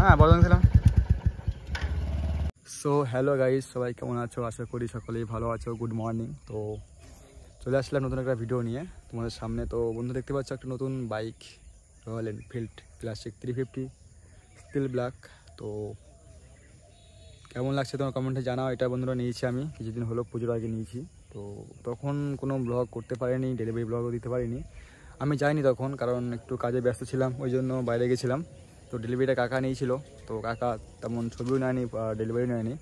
হ্যাঁ বড় ছিলাম। সো হ্যালো গাইস, সবাই কেমন আছো? আশা করি সকলেই ভালো আছো। Good morning. তো চলে আসলাম নতুন একটা ভিডিও নিয়ে তোমাদের সামনে। তো বন্ধু দেখতে পাচ্ছ একটা নতুন bike, Royal Enfield classic 350 steel black. তো কেমন লাগছে তোমার কমেন্টে জানাও। এটা বন্ধুরা নিয়েছি আমি কিছুদিন হলো, পুজোর আগে নিয়েছি। তো তখন কোনো ব্লগ করতে পারিনি, ডেলিভারি ব্লগও দিতে পারিনি। আমি যাইনি তখন, কারণ একটু কাজে ব্যস্ত ছিলাম, ওই জন্য বাইরে গেছিলাম। তো ডেলিভারিটা কাকা নিয়েছিল, তো কাকা তেমন ছবিও নেয়নি, ডেলিভারি নেয়নি,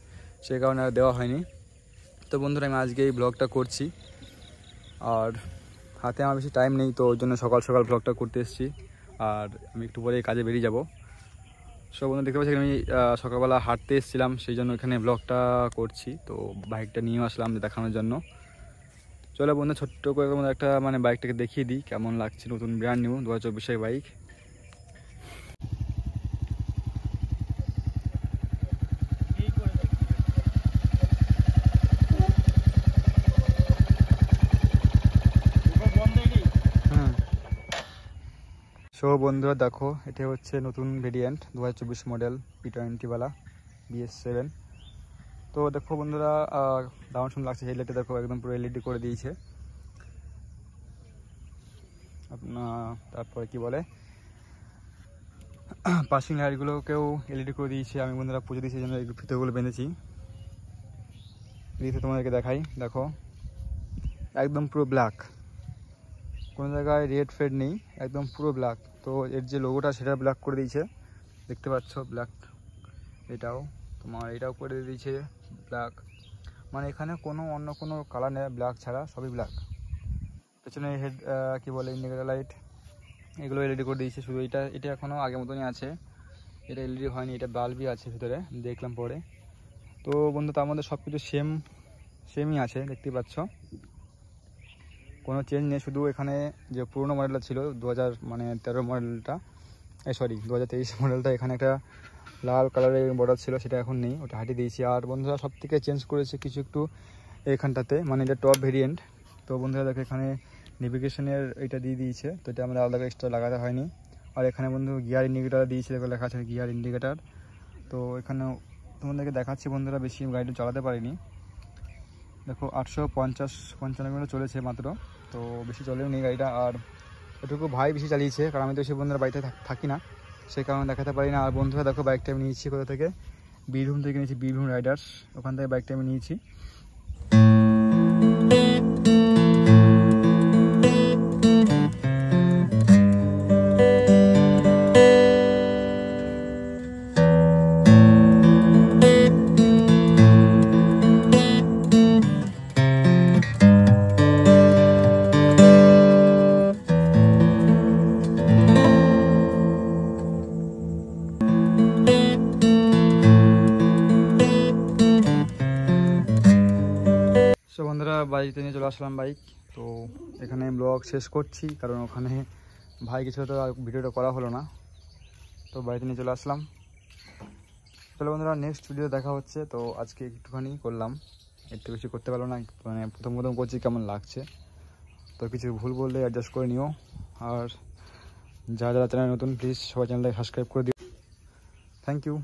সেই কারণে আর দেওয়া হয়নি। তো বন্ধুরা আমি আজকে এই ব্লগটা করছি, আর হাতে আমার বেশি টাইম নেই, তো ওই জন্য সকাল সকাল ব্লগটা করতে এসেছি। আর আমি একটু পরে কাজে বেরিয়ে যাব। সব বন্ধু দেখতে পাচ্ছি আমি সকালবেলা হাঁটতে এসেছিলাম, সেই জন্য এখানে ব্লগটা করছি। তো বাইকটা নিয়ে আসলাম দেখানোর জন্য। চলো বন্ধু ছোট্ট করে তোমাদের একটা বাইকটাকে দেখিয়ে দিই কেমন লাগছে, নতুন ব্র্যান্ড নিউ 2024-এর বাইক। সো বন্ধুরা দেখো, এটা হচ্ছে নতুন ভেরিয়েন্ট 2024 মডেল P20 BS7। তো দেখো বন্ধুরা দারুণ সুন্দর লাগছে। হেডলাইটে দেখো একদম পুরো এলইডি করে দিয়েছে তারপরে কি বলে পাসিং লাইটগুলোকেও এলইডি করে দিয়েছে। আমি বন্ধুরা পুজো দিয়েছি জন্য এই ফিতেগুলো বেঁধেছি, দিয়েছে তোমাদেরকে দেখাই। দেখো একদম পুরো ব্ল্যাক, কোনো জায়গায় রেড ফেড নেই, একদম পুরো ব্ল্যাক। তো এর যে লোগোটা সেটা ব্ল্যাক করে দিয়েছে, দেখতে পাচ্ছ ব্ল্যাক। এটাও এটাও করে দিয়েছে ব্ল্যাক, এখানে অন্য কোনো কালার নেই, ব্ল্যাক ছাড়া সবই ব্ল্যাক। পেছনে হেড কি বলে ইন্ডিকেটার লাইট এগুলো এলইডি করে দিয়েছে। শুধু এটা এখনও আগের মতনই আছে, এটা এলইডি হয়নি, এটা বাল্বই আছে ভিতরে, দেখলাম পরে। তো বন্ধু তার মধ্যে সব কিছু সেমই আছে, দেখতেই পাচ্ছ, কোনো চেঞ্জ নেই। শুধু এখানে যে পুরোনো মডেলটা ছিল 2013 মডেলটা, 2023 মডেলটা, এখানে একটা লাল কালারের বর্ডার ছিল, সেটা এখন নেই, ওটা হাটিয়ে দিয়েছি। আর বন্ধুরা সব থেকে চেঞ্জ করেছে কিছু একটু এখানটাতে, এটা টপ ভেরিয়েন্ট। তো বন্ধুরা দেখো এখানে নেভিগেশনের এটা দিয়ে দিয়েছে, তো এটা আমরা আলাদা এক্সট্রা লাগাতে হয়নি। আর এখানে বন্ধু গিয়ার ইন্ডিকেটার দিয়েছে, দেখো লেখা আছে গিয়ার ইন্ডিকেটার। তো এখানেও তোমাদেরকে দেখাচ্ছি বন্ধুরা, বেশি গাড়িটা চালাতে পারিনি। দেখো 855 কিলোমিটার চলেছে মাত্র, তো বেশি চলেও নেই গাড়িটা। আর এটুকু ভাই বেশি চালিয়েছে, কারণ আমি তো সেই বন্ধুরা বাড়িতে থাকি না, সেই কারণে দেখাতে পারি না। আর বন্ধুরা দেখো বাইকটা আমি নিয়েছি কোথা থেকে, বীরভূম থেকে নিয়েছি, বীরভূম রাইডার্স, ওখান থেকে বাইকটা আমি নিয়েছি। সো বন্ধুরা বাড়িতে নিয়ে চলে আসলাম বাইক। তো এখানে ব্লগ শেষ করছি, কারণ ওখানে ভাই কিছু তো ভিডিওটা করা হলো না, তো বাড়িতে নিয়ে চলে আসলাম। চলো বন্ধুরা নেক্সট ভিডিও দেখা হচ্ছে। তো আজকে একটুখানি করলাম, একটু বেশি করতে পারলো না, প্রথম করছি কেমন লাগছে। তো কিছু ভুল বললে অ্যাডজাস্ট করে নিও। আর যারা যারা চ্যানেল নতুন প্লিজ সবাই চ্যানেলটাকে সাবস্ক্রাইব করে দিও। Thank you.